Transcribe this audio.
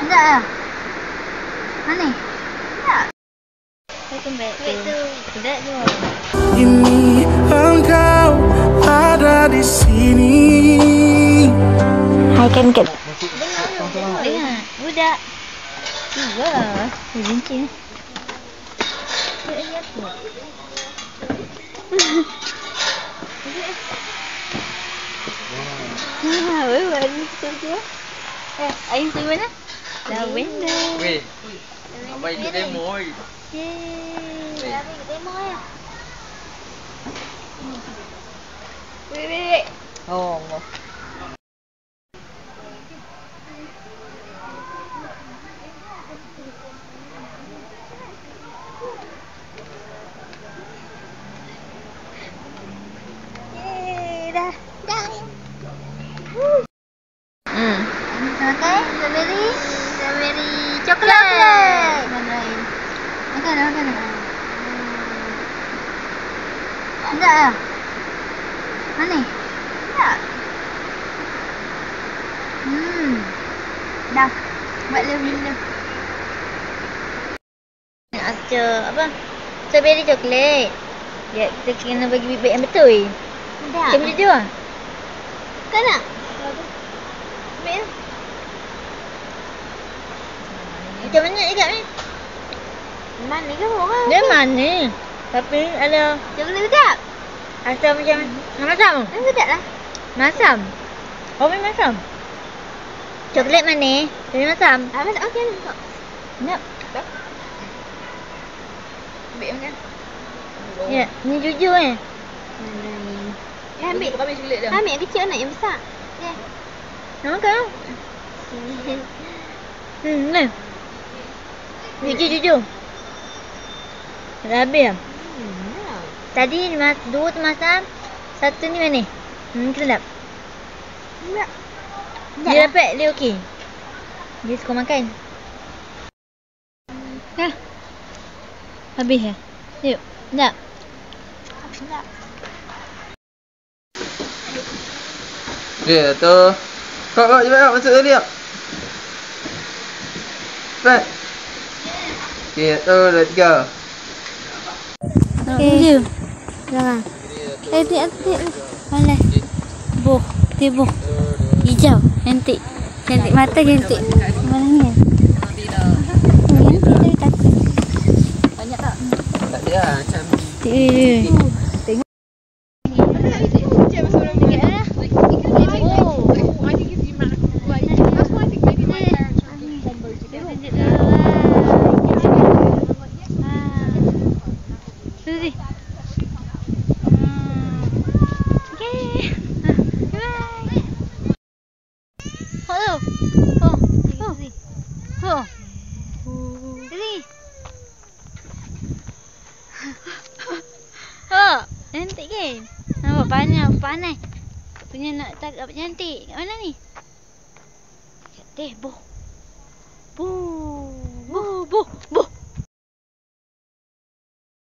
Enggak lah. Mana? Enggak. Welcome back to Tidak tu. Ini engkau ada di sini. Hai kan kat. Dengar. Budak. Tiba. Berbincang. Ayah tu mana? Lavender. Weh, abang ikut demo oi. Yeay. Abang ikut demo ya. Weh. Oh, Allah. Yeay, dah. Makan strawberry coklat. Makan. Enggak lah. Mana? Enggak. Dah. Buat love. Nak acar apa? Strawberry coklat. Ya, kita kena bagi bibit yang betul. Dah. Macam jujur ah. Kan nak? Ambil. Macam mana juga ni? Mana ke orang? Dia mana? Tapi ada Coklat sedap. asam macam masam. Sedap lah. Masam. Oh, memang masam. Coklat manis, tapi masam. Masak okey lah. Nak. Ambil makan. Ya, ni jujur eh. Ambil. Kami sulit dah. Ambil yang kecil nak yang besar. Ya. Nak makan? Nah. Jujur. Dah habis lah. Tadi dua tu masam, satu ni manis. Sedap. Enggak. Dia dapat, dia okey. Dia suka makan. Dah. Habis ya? Yuk. Sedap. Sedap. Ya tu. Kau cepat masuk tadi tak? Cepat. Okay, tu let's go. Okey. Jangan. Hati. Malas. Tibuh. Hijau. Cantik mata cantik. Mana ni? Cantik tapi takut. Banyak tak? Tak ada lah macam. Tengok. Cantik kan? Nampak panas. Punya nak tangkap cantik. Kat mana ni? Cantik. Buh.